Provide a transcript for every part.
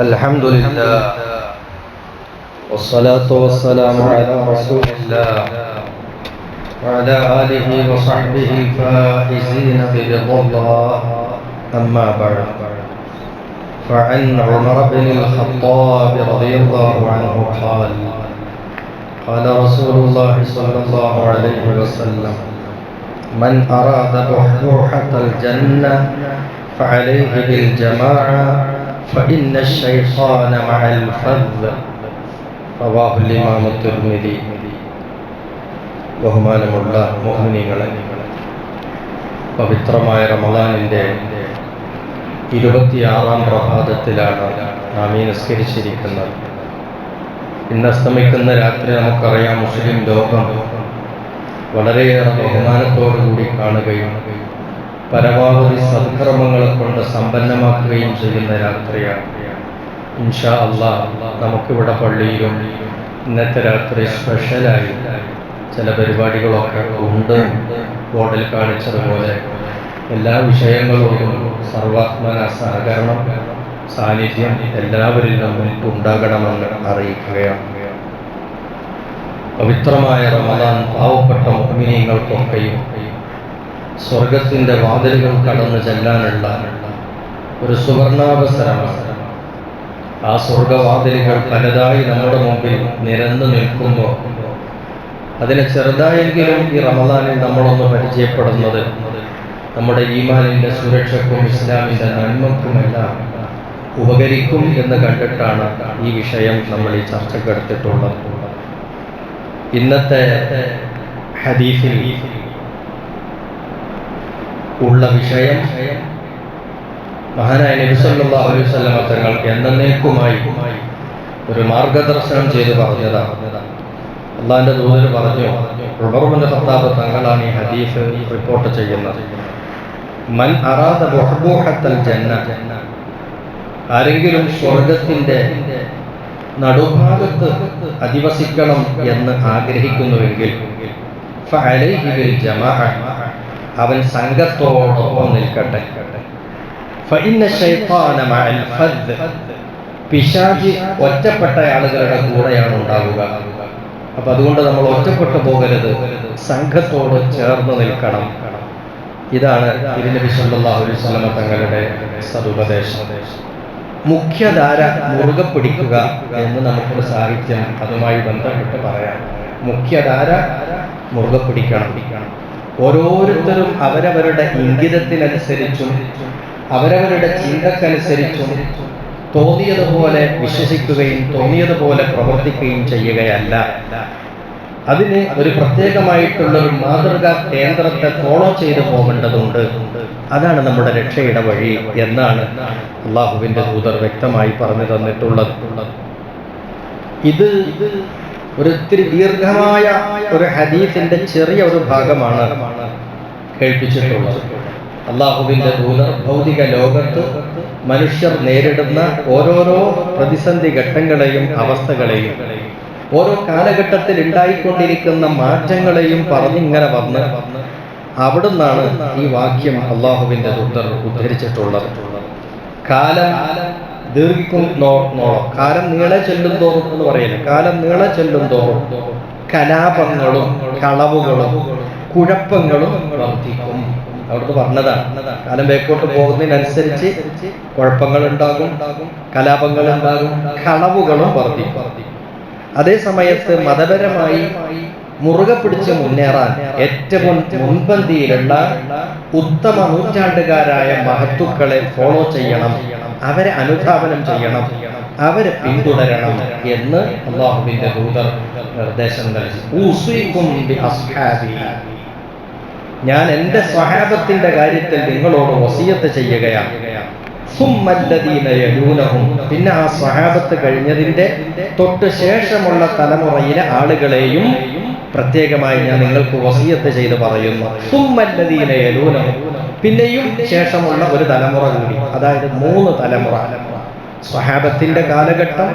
الحمد لله والصلاة والسلام على رسول الله وعلى آله وصحبه الفائزين برضا الله. أما بعد، فعن عمر بن الخطاب رضي الله عنه قال رسول الله صلى الله عليه وسلم: من أراد بحبوحة الجنة فعليه بالجماعة فإن الشيطان مع الفذ. رواه الإمام الترمذي. ബഹുമാനമുള്ള മുഅ്മിനീങ്ങളെ, പവിത്രമായ റമളാനിൻ്റെ 26-ാം പ്രഭാതത്തിലാണ് നാം ഈ നിസ്കരിച്ചിരിക്കുന്നത്. ഇന്ന് അസ്തമിക്കുന്ന രാത്രി നമുക്കറിയാം, മുസ്ലിം ലോകം വളരെയേറെ ബഹുമാനത്തോടുകൂടി കാണുകയും പരമാവധി സദ്കർമ്മങ്ങളെ കൊണ്ട് സമ്പന്നമാക്കുകയും ചെയ്യുന്ന രാത്രിയാണ്. ഇൻഷാ അല്ലാഹ് നമുക്കിവിടെ പള്ളിയിലും ഇന്നത്തെ രാത്രി സ്പെഷ്യലായി ചില പരിപാടികളൊക്കെ ഉണ്ട്. ബോർഡിൽ കാണിച്ചതുപോലെ എല്ലാ വിഷയങ്ങളോടും സർവാത്മന സഹകരണം, സാന്നിധ്യം എല്ലാവരിൽ നിന്നും ഉണ്ടാകണമെന്ന് അറിയിക്കുകയാണ്. പവിത്രമായ റമളാൻ പാവപ്പെട്ട മുഅ്മിനീങ്ങൾക്കൊക്കെയും സ്വർഗത്തിൻ്റെ വാതിലുകൾ കടന്നു ചെല്ലാനുള്ള ഒരു സുവർണാവസരമാണ്. ആ സ്വർഗവാതിലുകൾ പലതായി നമ്മുടെ മുമ്പിൽ നിരന്നു നിൽക്കുമ്പോൾ അതിനെ ചെറുതായെങ്കിലും ഈ റമളാനിൽ നമ്മളൊന്ന് പരിചയപ്പെടുന്നത് നമ്മുടെ ഈമാനിൻ്റെ സുരക്ഷയ്ക്കും ഇസ്ലാമിൻ്റെ നന്മക്കുമെല്ലാം ഉപകരിക്കും എന്ന് കണ്ടിട്ടാണ് ഈ വിഷയം നമ്മൾ ഈ ചർച്ചക്കെടുത്തിട്ടുള്ളത്. ഇന്നത്തെ ഹദീസിൽ ഉള്ള വിഷയം മഹാനായ നബി സല്ലല്ലാഹു അലൈഹി വസല്ലം തങ്ങൾ എന്നേക്കുമായി ഒരു മാർഗദർശനം ചെയ്ത് പറഞ്ഞതാണ്. അള്ളാഹിന്റെ ദൂതർ പറഞ്ഞു, ഉമർ ഇബ്നു ഖത്താബ് തങ്ങളാണ് ഈ ഹദീസ് റിപ്പോർട്ട് ചെയ്യുന്നത്. മൻ അറാദ ബുഹ്ബൂഹത്തൽ ജന്ന, ആരെങ്കിലും സ്വർഗത്തിന്റെ നടുഭാഗത്ത് അധിവസിക്കണം എന്ന് ആഗ്രഹിക്കുന്നുവെങ്കിൽ ഫഅലൈഹി ബിൽ ജമാഅ, അവൻ സംഘത്തോടൊപ്പം നിൽക്കട്ടെ. ഫഇന്ന ശൈത്താന മഅൽ ഫദ്, പിശാച് ഒറ്റപ്പെട്ട ആളുകളുടെ കൂടെയാണ് ഉണ്ടാവുക. അപ്പൊ അതുകൊണ്ട് നമ്മൾ ഒറ്റപ്പെട്ടു പോകരുത്, സംഘത്തോട് ചേർന്ന് നിൽക്കണം. ഇതാണ് തിരുനബി സല്ലല്ലാഹു അലൈഹി വസല്ലം തങ്ങളുടെ സദുപദേശം. മുഖ്യധാര മുറുകെ പിടിക്കുക എന്ന് നമുക്കൊരു സാഹിത്യം അതുമായി ബന്ധപ്പെട്ട് പറയാം. മുഖ്യധാര മുറുകെ പിടിക്കണം. ഓരോരുത്തരും അവരവരുടെ ഇംഗിതത്തിനനുസരിച്ചും അവരവരുടെ ചിന്തക്കനുസരിച്ചും തോന്നിയതുപോലെ വിശ്വസിക്കുകയും തോന്നിയതുപോലെ പ്രവർത്തിക്കുകയും ചെയ്യുകയല്ല. അതിന് ഒരു പ്രത്യേകമായിട്ടുള്ളൊരു മാതൃകാ കേന്ദ്രത്തെ ഫോളോ ചെയ്തു പോകേണ്ടതുണ്ട്. അതാണ് നമ്മുടെ രക്ഷയുടെ വഴി എന്നാണ് അള്ളാഹുവിൻ്റെ ദൂതർ വ്യക്തമായി പറഞ്ഞു തന്നിട്ടുള്ളത്. ഇത് ഒരിത്തിരി ദീർഘമായ ഒരു ഹദീസിന്റെ ചെറിയ ഒരു ഭാഗമാണ് കേൾപ്പിച്ചിട്ടുള്ളത്. അള്ളാഹുവിൻ്റെ ദൂതർ ഭൗതിക ലോകത്ത് മനുഷ്യർ നേരിടുന്ന ഓരോരോ പ്രതിസന്ധി ഘട്ടങ്ങളെയും അവസ്ഥകളെയും ഓരോ കാലഘട്ടത്തിൽ ഉണ്ടായിക്കൊണ്ടിരിക്കുന്ന മാറ്റങ്ങളെയും പറഞ്ഞിങ്ങനെ വന്ന് അവിടുന്നാണ് ഈ വാക്യം അള്ളാഹുവിൻ്റെ ദൂതർ ഉദ്ധരിച്ചിട്ടുള്ളത്. കാലം കാലം നീളെ ചെല്ലും തോറും എന്ന് പറയില്ല, കാലം നീളെ ചെല്ലും തോറും കലാപങ്ങളും കളവുകളും കുഴപ്പങ്ങളും വർദ്ധിക്കും. അവിടുന്ന് പറഞ്ഞതാണ്, കാലം ബേക്കോട്ട് പോകുന്നതിനനുസരിച്ച് കുഴപ്പങ്ങൾ ഉണ്ടാകും, കലാപങ്ങൾ ഉണ്ടാകും, കളവുകളും വർദ്ധിക്കും. അതേ സമയത്ത് മതപരമായി മുറുകെ പിടിച്ച് മുന്നേറാൻ ഏറ്റവും മുൻപന്തിയിലുള്ള ഉത്തമ നൂറ്റാണ്ടുകാരായ മഹത്തുക്കളെ ഫോളോ ചെയ്യണം, അവരെ അനുധാവനം ചെയ്യണം, അവരെ പിന്തുടരണം എന്ന് അല്ലാഹുവിൻ്റെ ദൂതർ നിർദ്ദേശം നൽകി. ഊസിക്കും ബി അസ്ഹാബി, ഞാൻ എൻ്റെ സ്വഹാബത്തിന്റെ കാര്യത്തിൽ നിങ്ങളോട് വസിയത്ത് ചെയ്യുകയാണ്. സുമ്മല്ലദീന യലൂനഹും, പിന്നെ ആ സ്വഹാബത്ത് കഴിഞ്ഞതിൻ്റെ തൊട്ട് ശേഷമുള്ള തലമുറയിലെ ആളുകളെയും പ്രത്യേകമായി ഞാൻ നിങ്ങൾക്ക് വസിയത്ത് ചെയ്ത് പറയുന്നു. സുമ്മല്ലദീന യലൂനഹും, പിന്നെയും ശേഷമുള്ള ഒരു തലമുറ കൂടി, അതായത് 3 തലമുറ. സ്വഹാബത്തിന്റെ കാലഘട്ടം,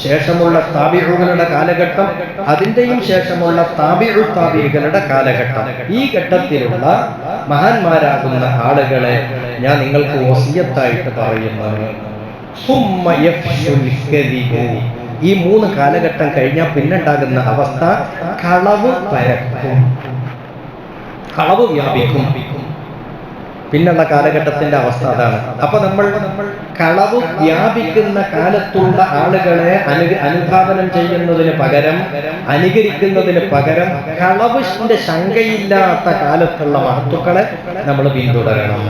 ശേഷമുള്ള താബിഉകളുടെ കാലഘട്ടം, അതിൻ്റെയും ശേഷമുള്ള താബിഉ താബികളുടെ കാലഘട്ടം. ഈ ഘട്ടത്തിലുള്ള മഹാന്മാരാകുന്ന ആളുകളെ ഞാൻ നിങ്ങൾക്ക് വസിയത്തായിട്ട് പറയുന്നു. സുമ്മ യഫ്ശുൽ കദിബു. ഈ 3 കാലഘട്ടം കഴിഞ്ഞാൽ പിന്നുണ്ടാകുന്ന അവസ്ഥ കളവ് പരക്കും, കളവ് വ്യാപിക്കും. പിന്നുള്ള കാലഘട്ടത്തിന്റെ അവസ്ഥ അതാണ്. അപ്പൊ നമ്മൾ കളവ് വ്യാപിക്കുന്ന കാലത്തുള്ള ആളുകളെ അനുധാവനം ചെയ്യുന്നതിന് പകരം, അനുകരിക്കുന്നതിന് പകരം കളവിന്റെ ശങ്കയില്ലാത്ത കാലത്തുള്ള മഹത്തുക്കളെ നമ്മൾ പിന്തുടരണം.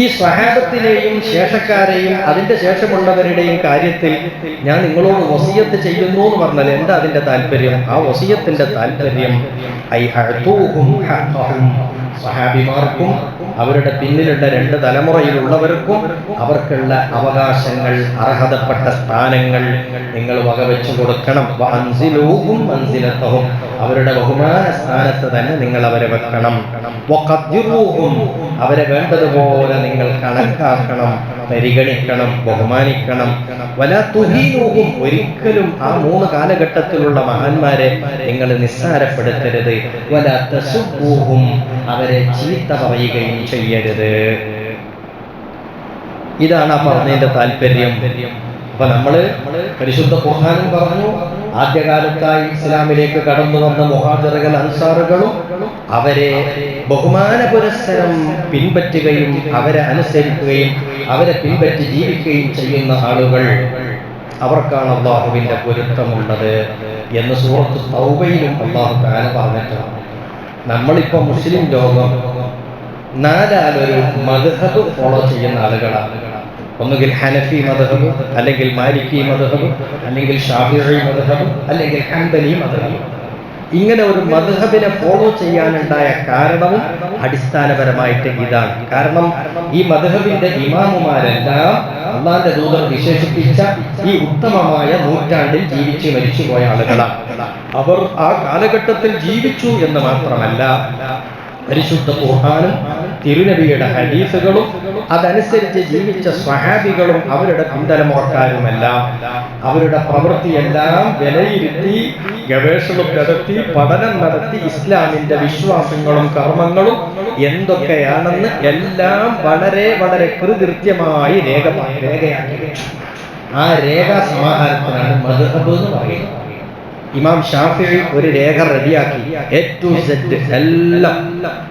ഈ സ്വഹാബത്തിലെയും ശേഷക്കാരെയും അതിന്റെ ശേഷമുള്ളവരുടെയും കാര്യത്തിൽ ഞാൻ നിങ്ങളോട് വസിയത്ത് ചെയ്യുന്നു എന്ന് പറഞ്ഞാൽ എന്താ അതിന്റെ താല്പര്യം? ആ വസിയത്തിന്റെ താല്പര്യം സ്വഹാബിമാർക്കും അവരുടെ പിന്നിലുള്ള 2 തലമുറയിലുള്ളവർക്കും അവർക്കുള്ള അവകാശങ്ങൾ, അർഹതപ്പെട്ട സ്ഥാനങ്ങൾ നിങ്ങൾ വകവെച്ചു കൊടുക്കണം. വഅൻസിലൂഹും മൻസിലതഹും, അവരുടെ ബഹുമാന സ്ഥാനത്ത് തന്നെ നിങ്ങൾ അവരെ വെക്കണം. വഖദ്ദിറൂഹും, അവരെ വേണ്ടതുപോലെ നിങ്ങൾ കണക്കാക്കണം, പരിഗണിക്കണം, ബഹുമാനിക്കണം. വലാ തുഹീനൂഹും, ഒരിക്കലും ആ 3 കാലഘട്ടത്തിലുള്ള മഹാന്മാരെ നിങ്ങൾ നിസ്സാരപ്പെടുത്തരുത്. വലാ തസുബ്ബൂഹും, അവരെ ചീത്ത പറയുകയും ചെയ്യരുത്. ഇതാണ് ആ പറഞ്ഞതിന്റെ താല്പര്യം. അപ്പൊ നമ്മള് പരിശുദ്ധ ഖുർആനും പറഞ്ഞു, ആദ്യകാലത്തായി ഇസ്ലാമിലേക്ക് കടന്നു വന്ന മുഹാജിറുകൾ അൻസാറുകളും അവരെ ബഹുമാന പുരസ്സരം പിൻപറ്റുകയും അവരെ അനുസരിക്കുകയും അവരെ പിൻപറ്റി ജീവിക്കുകയും ചെയ്യുന്ന ആളുകൾ, അവർക്കാണ് അള്ളാഹുവിന്റെ പൊരുത്തമുള്ളത് എന്ന് സൂറത്ത് തൗബയിലും അള്ളാഹു തആല പറഞ്ഞിട്ടുണ്ട്. നമ്മളിപ്പോ മുസ്ലിം ലോകം 4 മദ്ഹബ് ഫോളോ ചെയ്യുന്ന ആളുകളാണ്. ഒന്നുകിൽ ഹനഫി മദ്ഹബ്, അല്ലെങ്കിൽ മാലിക്കി മദ്ഹബ്, അല്ലെങ്കിൽ ഷാഫിഈ മദ്ഹബ്, അല്ലെങ്കിൽ ഹംബലി മദ്ഹബ്. ഇങ്ങനെ ഒരു മദ്ഹബിനെ ഫോളോ ചെയ്യാനുണ്ടായ കാരണവും അടിസ്ഥാനപരമായിട്ട് ഇതാണ്. കാരണം ഈ മദ്ഹബിന്റെ ഇമാമുമാരെല്ലാം അള്ളാന്റെ ദൂതർ വിശേഷിപ്പിച്ച ഈ ഉത്തമമായ നൂറ്റാണ്ടിൽ ജീവിച്ച് മരിച്ചുപോയ ആളുകളാണ്. അവർ ആ കാലഘട്ടത്തിൽ ജീവിച്ചു എന്ന് മാത്രമല്ല, പരിശുദ്ധ ഖുർആനും തിരുനബിയുടെ ഹദീസുകളും അതനുസരിച്ച് ജീവിച്ച സ്വഹാബികളും അവരുടെ പിന്തലമുറക്കാരുമെല്ലാം അവരുടെ പ്രവൃത്തിയെല്ലാം വിലയിരുത്തി, ഗവേഷണം നടത്തി, പഠനം നടത്തി, ഇസ്ലാമിന്റെ വിശ്വാസങ്ങളും കർമ്മങ്ങളും എന്തൊക്കെയാണെന്ന് എല്ലാം വളരെ വളരെ കൃത്യമായി രേഖയാക്കി വെച്ചു. ആ രേഖാ സമാഹാരത്തിനാണ് മദ്ഹബ് എന്ന് പറയുന്നത്. ഇമാം ഷാഫിഈ ഒരു രേഖ റെഡിയാക്കി, A to Z എല്ലാം,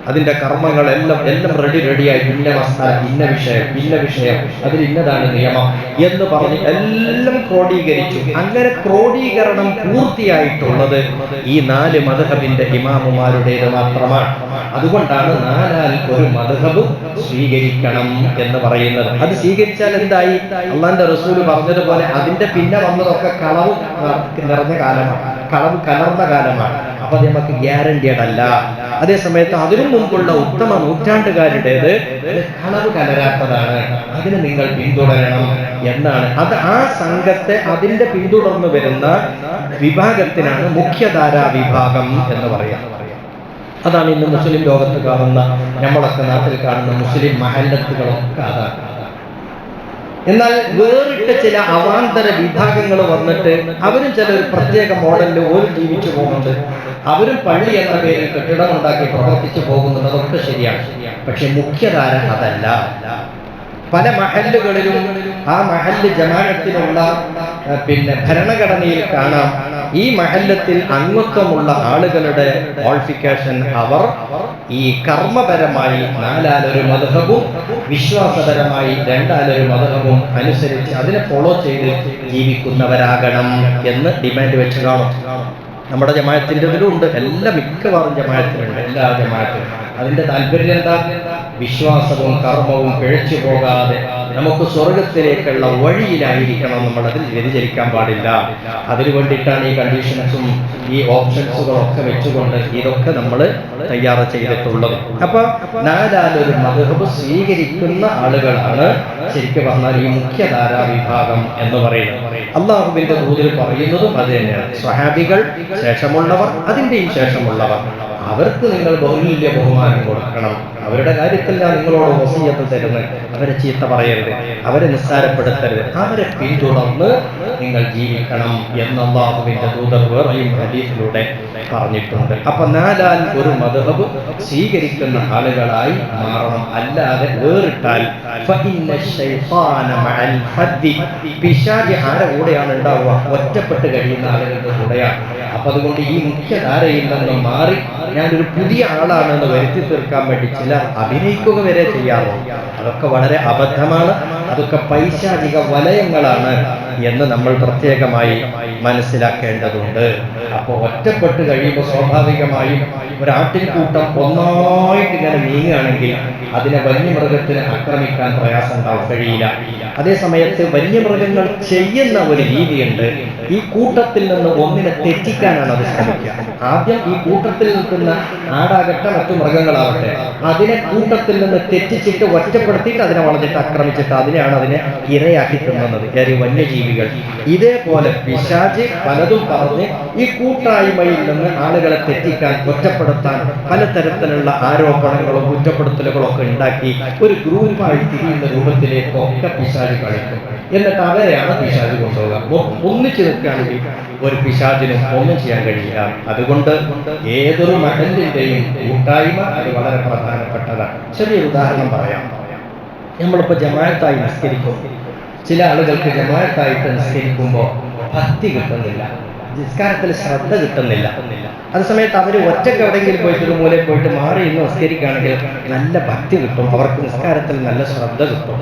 അതിന്റെ കർമ്മങ്ങളെല്ലാം റെഡിയായി, ഇന്ന മസാല, ഇന്ന വിഷയം, അതിൽ ഇന്നതാണ് നിയമം എന്ന് പറഞ്ഞ് എല്ലാം ക്രോഡീകരിച്ചു. അങ്ങനെ ക്രോഡീകരണം പൂർത്തിയായിട്ടുള്ളത് ഈ 4 മദ്ഹബിന്റെ ഇമാമുമാരുടേത് മാത്രമാണ്. അതുകൊണ്ടാണ് 4 ഒരു മദ്ഹബ് സ്വീകരിക്കണം എന്ന് പറയുന്നത്. അത് സ്വീകരിച്ചാൽ എന്തായി? അള്ളാന്റെ റസൂൽ പറഞ്ഞതുപോലെ അതിന്റെ പിന്നെ വന്നതൊക്കെ കളവ് നിറഞ്ഞ കാലമാണ്, കളവ് കലർന്ന കാലമാണ്. അപ്പൊ അത് നമുക്ക് ഗ്യാരണ്ടിയഡ് അല്ല. അതേസമയത്ത് അതിനു മുമ്പുള്ള ഉത്തമ നൂറ്റാണ്ടുകാരുടേത് കളവ് കലരാത്തതാണ്. അതിന് നിങ്ങൾ പിന്തുടരണം എന്നാണ്. അത് ആ സംഘത്തെ അതിന്റെ പിന്തുടർന്ന് വരുന്ന വിഭാഗത്തിനാണ് മുഖ്യധാരാ വിഭാഗം എന്ന് പറയാം. അതാണ് ഇന്ന് മുസ്ലിം ലോകത്ത് കാണുന്ന, നമ്മളൊക്കെ നാട്ടിൽ കാണുന്ന മുസ്ലിം മഹല്ലത്തുകളൊക്കെ അതാണ്. എന്നാൽ വേറിട്ട ചില അവാന്തര വിഭാഗങ്ങൾ വന്നിട്ട് അവരും ചില ഒരു പ്രത്യേക മോഡലിൽ ഓരോ ജീവിച്ചു പോകുന്നുണ്ട്. അവരും പള്ളി എന്ന പേരിൽ കെട്ടിടം ഉണ്ടാക്കി പ്രവർത്തിച്ചു പോകുന്നത്, അതൊക്കെ ശരിയാണ്. പക്ഷെ മുഖ്യധാര അതല്ല. പല മഹല്ലുകളിലും ആ മഹല്ല് ജമാഅത്തിനുള്ള ഭരണഘടനയിൽ കാണാം, ഈ മഹല്ലത്തിൽ അംഗത്വമുള്ള ആളുകളുടെ ക്വാളിഫിക്കേഷൻ അവർ ഈ കർമ്മപരമായി 4 മദ്ഹബും വിശ്വാസപരമായി 2 മദ്ഹബും അനുസരിച്ച് അതിനെ ഫോളോ ചെയ്ത് ജീവിക്കുന്നവരാകണം എന്ന് ഡിമാൻഡ് വെച്ച് കാണും. നമ്മുടെ ജമാഅത്തിന്റെ ഇതിലുണ്ട്, മിക്കവാറും ജമാഅത്തിലുണ്ട്, എല്ലാ ജമാഅത്തിലും. അതിന്റെ താല്പര്യം എന്താ? വിശ്വാസവും കർമ്മവും പിഴച്ചു പോകാതെ നമുക്ക് സ്വർഗത്തിലേക്കുള്ള വഴിയിലായിരിക്കണം നമ്മൾ, അതിൽ വ്യതിചലിക്കാൻ പാടില്ല. അതിനു വേണ്ടിയിട്ടാണ് ഈ കണ്ടീഷൻസും ഈ ഓപ്ഷൻസുകളൊക്കെ വെച്ചുകൊണ്ട് ഇതൊക്കെ നമ്മൾ തയ്യാറ് ചെയ്തിട്ടുള്ളത്. അപ്പൊ 4 മദ്ഹബ് സ്വീകരിക്കുന്ന ആളുകളാണ് ശരിക്കും പറഞ്ഞാൽ ഈ മുഖ്യധാരാ വിഭാഗം എന്ന് പറയുന്നത്. അള്ളാഹുവിന്റെ ദൂതർ പറയുന്നതും അത് തന്നെയാണ്. സ്വഹാബികൾ, ശേഷമുള്ളവർ, അതിന്റെയും ശേഷമുള്ളവർ, അവർക്ക് നിങ്ങൾ ബഹുമൂല്യ ബഹുമാനം കൊടുക്കണം. അവരുടെ കാര്യത്തിൽ ഞാൻ നിങ്ങളോട് വസിയത്ത് തരുന്നത്. അവരെ ചീത്ത പറയരുത്, അവരെ നിസ്സാരപ്പെടുത്തരുത്, അവരെ പിന്തുടർന്ന് നിങ്ങൾ ജീവിക്കണം എന്ന് അല്ലാഹുവിന്റെ ദൂതർ വേറെയും ഹദീസിലൂടെ പറഞ്ഞിട്ടുണ്ട്. അപ്പൊ നാലാൽ ഒരു മദ്ഹബ് സ്വീകരിക്കുന്ന ആളുകളായി മാറണം. അല്ലാതെ വേറിട്ടാൽ പിശാച് ആരുടെ കൂടെയാണ് ഉണ്ടാവുക? ഒറ്റപ്പെട്ട് കഴിയുന്ന ആളുകളുടെ കൂടെയാണ്. അപ്പൊ അതുകൊണ്ട് ഈ മുഖ്യധാരയിൽ നിന്ന് മാറി ഞാനൊരു പുതിയ ആളാണെന്ന് വരുത്തി തീർക്കാൻ വേണ്ടി ചിലർ അഭിനയിക്കുക വരെ ചെയ്യാറുണ്ട്. അതൊക്കെ വളരെ അബദ്ധമാണ്. അതൊക്കെ പൈശാചിക വലയങ്ങളാണ് എന്ന് നമ്മൾ പ്രത്യേകമായി മനസ്സിലാക്കേണ്ടതുണ്ട്. അപ്പോൾ ഒറ്റപ്പെട്ട് കഴിയുമ്പോൾ സ്വാഭാവികമായും ഒരാട്ടിൻകൂട്ടം ഒന്നായിട്ട് ഇങ്ങനെ നീങ്ങുകയാണെങ്കിൽ അതിനെ വന്യമൃഗത്തിന് ആക്രമിക്കാൻ പ്രയാസം ഉണ്ടാവും, കഴിയില്ല. അതേസമയത്ത് വന്യമൃഗങ്ങൾ ചെയ്യുന്ന ഒരു രീതിയുണ്ട്. ഈ കൂട്ടത്തിൽ നിന്ന് ഒന്നിനെ തെറ്റിക്കാനാണ് അത് ശ്രമിക്കുക. ആദ്യം ഈ കൂട്ടത്തിൽ നിൽക്കുന്ന ആടാകട്ടെ മറ്റു മൃഗങ്ങളാവട്ടെ, അതിനെ കൂട്ടത്തിൽ നിന്ന് തെറ്റിച്ചിട്ട് ഒറ്റപ്പെടുത്തിയിട്ട് അതിനെ വളഞ്ഞിട്ട് ആക്രമിച്ചിട്ട് അതിനെയാണ് അതിനെ ഇരയാക്കി തിന്നുന്നത് വന്യജീവികൾ. ഇതേപോലെ പിശാച് പലതും പറഞ്ഞ് ഈ കൂട്ടായ്മയിൽ നിന്ന് ആളുകളെ തെറ്റിക്കാൻ, ഒറ്റപ്പെടുത്താൻ പലതരത്തിലുള്ള ആരോപണങ്ങളും കുറ്റപ്പെടുത്തലുകളും ഒക്കെ ഉണ്ടാക്കി ഒരു ഗ്രൂപ്പായി തിരിയുന്ന രൂപത്തിലേക്കൊക്കെ പിശാച് കളിക്കും. എന്നിട്ട് അവരെയാണ് പിശാച് കൊണ്ടുപോകുക. ഒന്നിച്ചു നിൽക്കുകയാണെങ്കിൽ ഒരു പിശാചിനും ഒന്നും ചെയ്യാൻ കഴിയില്ല. അതുകൊണ്ട് ഏതൊരു മഹലിന്റെയും കൂട്ടായ്മ അത് വളരെ പ്രധാനപ്പെട്ടതാണ്. ചെറിയൊരു ഉദാഹരണം പറയാം. നമ്മളിപ്പോൾ ജമാഅത്തായി നിസ്കരിക്കും. ചില ആളുകൾക്ക് ജമാഅത്തായിട്ട് നിസ്കരിക്കുമ്പോൾ ഭക്തി കിട്ടുന്നില്ല, നിസ്കാരത്തിൽ ശ്രദ്ധ കിട്ടുന്നില്ല. അതേസമയത്ത് അവർ ഒറ്റയ്ക്ക് എവിടെയെങ്കിലും പോയിട്ട് ഒരു മൂലയിൽ പോയിട്ട് മാറി ഇന്ന് നിസ്കരിക്കുകയാണെങ്കിൽ നല്ല ഭക്തി കിട്ടും, അവർക്ക് നിസ്കാരത്തിൽ നല്ല ശ്രദ്ധ കിട്ടും.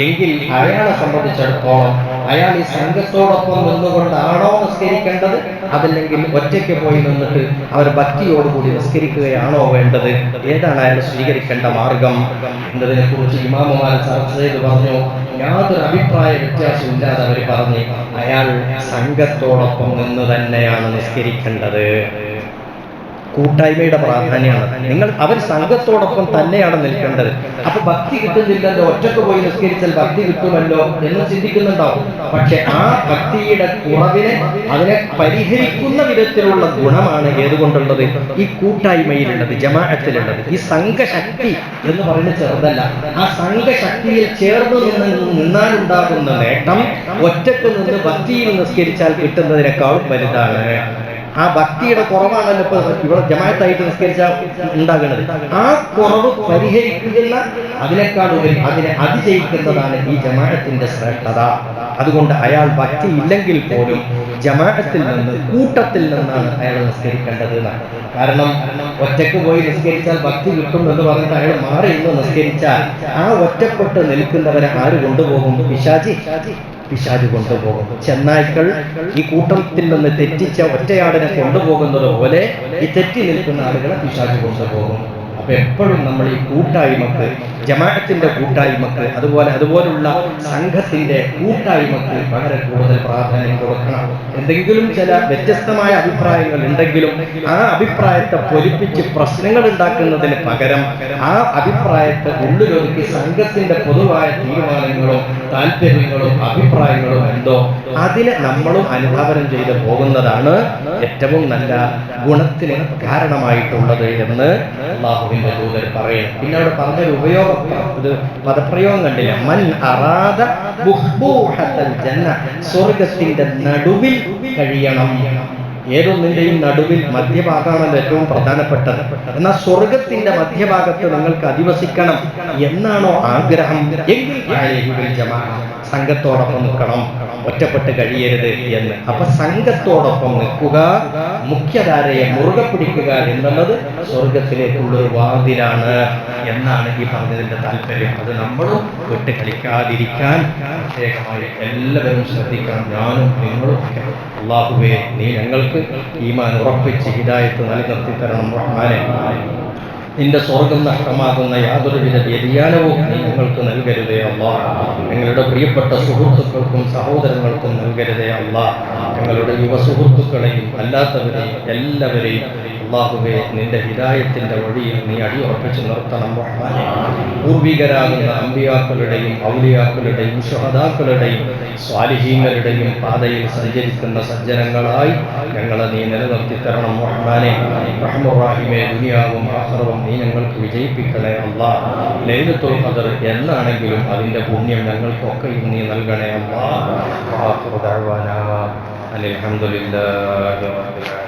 എങ്കിൽ അയാളെ സംബന്ധിച്ചിടത്തോളം അയാൾ ഈ സംഘത്തോടൊപ്പം നിന്നുകൊണ്ടാണോ നിസ്കരിക്കേണ്ടത്, അതല്ലെങ്കിൽ ഒറ്റയ്ക്ക് പോയി നിന്നിട്ട് അവർ ഭക്തിയോടുകൂടി നിസ്കരിക്കുകയാണോ വേണ്ടത്? ഏതാണ് അയാൾ സ്വീകരിക്കേണ്ട മാർഗം എന്നതിനെ കുറിച്ച് ഇമാമുമാർ ചർച്ച ചെയ്ത് പറഞ്ഞു. യാതൊരു അഭിപ്രായ വ്യത്യാസം ഇല്ലാതെ അവർ പറഞ്ഞ് അയാൾ സംഘത്തോടൊപ്പം നിന്ന് തന്നെയാണ് നിസ്കരിക്കേണ്ടത്. കൂട്ടായ്മയുടെ പ്രാധാന്യമാണ്. അവർ സംഘത്തോടൊപ്പം തന്നെയാണ് നിൽക്കേണ്ടത്. അപ്പൊ ഭക്തി കിട്ടുന്നില്ലല്ലോ, ഒറ്റക്ക് പോയി നിസ്കരിച്ചാൽ ഭക്തി കിട്ടുമല്ലോ എന്ന് ചിന്തിക്കുന്നുണ്ടാവും. പക്ഷെ ആ ഭക്തിയുടെ കുറവിനെ അതിനെ പരിഹരിക്കുന്ന വിധത്തിലുള്ള ഗുണമാണ് ഏതുകൊണ്ടുള്ളത്? ഈ കൂട്ടായ്മയിലുള്ളത്, ജമാഅത്തിലുള്ളത്. ഈ സംഘശക്തി എന്ന് പറയുന്നത് ചെറുതല്ല. ആ സംഘശക്തിയിൽ ചേർന്ന് നിന്നാലുണ്ടാകുന്ന നേട്ടം ഒറ്റക്ക് നിന്ന് ഭക്തിയിൽ നിസ്കരിച്ചാൽ കിട്ടുന്നതിനേക്കാളും വലുതാണ്. ആ ഭക്തിയുടെ കുറവാണല്ലോ ഇപ്പൊ ഇവിടെ ജമാഅത്തായിട്ട് നിസ്കരിച്ചാൽ ഉണ്ടാകുന്നത്. ആ കുറവ് പരിഹരിക്കുന്ന അതിനേക്കാളുപരി അതിനെ അതിജയിക്കുന്നതാണ് ഈ ജമാഅത്തിന്റെ ശ്രേഷ്ഠത. അതുകൊണ്ട് അയാൾ ഭക്തി ഇല്ലെങ്കിൽ പോലും ജമാഅത്തിൽ നിന്ന്, കൂട്ടത്തിൽ നിന്നാണ് അയാൾ നിസ്കരിക്കേണ്ടത്. കാരണം ഒറ്റക്ക് പോയി നിസ്കരിച്ചാൽ ഭക്തി കിട്ടും എന്ന് പറഞ്ഞിട്ട് അയാൾ മാറി നിന്ന് നിസ്കരിച്ചാൽ ആ ഒറ്റപ്പെട്ട് നിൽക്കുന്നവരെ ആര് കൊണ്ടുപോകും? പിശാച് കൊണ്ടുപോകും. ചെന്നായ്ക്കൾ ഈ കൂട്ടത്തിൽ നിന്ന് തെറ്റിച്ച ഒറ്റയാടിനെ കൊണ്ടുപോകുന്നത് പോലെ ഈ തെറ്റി നിൽക്കുന്ന ആളുകളെ പിശാച് കൊണ്ടുപോകും. അപ്പൊ എപ്പോഴും നമ്മൾ ഈ കൂട്ടായ്മക്ക്, ജമാഅത്തിന്റെ കൂട്ടായ്മക്ക്, അതുപോലുള്ള സംഘത്തിന്റെ കൂട്ടായ്മക്ക് വളരെ കൂടുതൽ പ്രാധാന്യം കൊടുക്കണം. എന്തെങ്കിലും ചില വ്യത്യസ്തമായ അഭിപ്രായങ്ങൾ ഉണ്ടെങ്കിലും ആ അഭിപ്രായത്തെ പൊലിപ്പിച്ച് പ്രശ്നങ്ങൾ ഉണ്ടാക്കുന്നതിന് പകരം ആ അഭിപ്രായത്തെ ഉള്ളിലൊതുക്കി സംഘത്തിന്റെ പൊതുവായ തീരുമാനങ്ങളും താല്പര്യങ്ങളും അഭിപ്രായങ്ങളും എന്തോ അതിനെ നമ്മളും അനുധാവനം ചെയ്ത് പോകുന്നതാണ് ഏറ്റവും നല്ല ഗുണത്തിന് കാരണമായിട്ടുള്ളത് എന്ന് അല്ലാഹുവിന്റെ ദൂതർ പറയുന്നു. പിന്നെ അവിടെ പറഞ്ഞൊരു ഇത് പദപ്രയോഗം കണ്ടില്ല. മൻ അറാദ ബുഹ്ബൂഹത്തൽ ജന്ന, സ്വർഗത്തിന്റെ നടുവിൽ കഴിയണം. ഏതൊന്നിന്റെയും നടുവിൽ മധ്യഭാഗമാണല്ലോ ഏറ്റവും പ്രധാനപ്പെട്ടത്. എന്നാൽ സ്വർഗത്തിന്റെ മധ്യഭാഗത്ത് നിങ്ങൾക്ക് അധിവസിക്കണം എന്നാണോ ആഗ്രഹം എങ്കിൽ സംഘത്തോടൊപ്പം നിൽക്കണം, ഒറ്റപ്പെട്ട് കഴിയരുത് എന്ന്. അപ്പൊ സംഘത്തോടൊപ്പം നിൽക്കുക, മുഖ്യധാരയെ മുറുകെ പിടിക്കുക എന്നുള്ളത് സ്വർഗത്തിലേക്കുള്ളൊരു വാതിലാണ് എന്നാണ് ഈ പറഞ്ഞതിന്റെ താല്പര്യം. അത് നമ്മളും വിട്ട് കളിക്കാതിരിക്കാൻ പ്രത്യേകമായി എല്ലാവരും ശ്രദ്ധിക്കണം. ഞാനും നിങ്ങളും ഒക്കെ. അല്ലാഹുവേ, നീ ഞങ്ങൾക്ക് ഈമാൻ ഉറപ്പിച്ച് ഹിദായത്ത് നൽകി തരണം റഹ്മാനെ. നിന്റെ സ്വർഗം നഷ്ടമാകുന്ന യാതൊരുവിധ വ്യതിയാനവും നീ ഞങ്ങൾക്ക് നൽകരുതേ അല്ലാഹ്. ഞങ്ങളുടെ പ്രിയപ്പെട്ട സുഹൃത്തുക്കൾക്കും സഹോദരങ്ങൾക്കും നൽകരുതേ അല്ലാഹ്. ഞങ്ങളുടെ യുവ സുഹൃത്തുക്കളെയും അല്ലാത്തവരെയും എല്ലാവരെയും അല്ലാഹുവേ നിന്റെ ഹിദായത്തിന്റെ വഴിയിൽ നീ അടിയുറപ്പിച്ച് നിർത്തണം റഹ്മാനെ. പൂർവികരാകുന്ന അമ്പിയാക്കളുടെയും ഔലിയാക്കളുടെയും ശുഹദാക്കളുടെയും സ്വാലിഹീങ്ങളുടെയും പാതയിൽ സഞ്ചരിക്കുന്ന സജ്ജനങ്ങളായി ഞങ്ങളെ നീ നിലനിർത്തി തരണം റഹ്മാനെ. റഹ്മുറാഹിമേ, ദുനിയാവും ആഖിറവും നീ ഞങ്ങൾക്ക് വിജയിപ്പിക്കണേ അല്ലാഹ്. ലൈലത്തുൽ ഖദർ എന്നാണെങ്കിലും അതിന്റെ പുണ്യം ഞങ്ങൾക്കൊക്കെയും നീ നൽകണേ അല്ലാഹ്. ആഖിറു ദഅ്വാനാ അൽഹംദുലില്ലാഹി റബ്ബിൽ ആലമീൻ.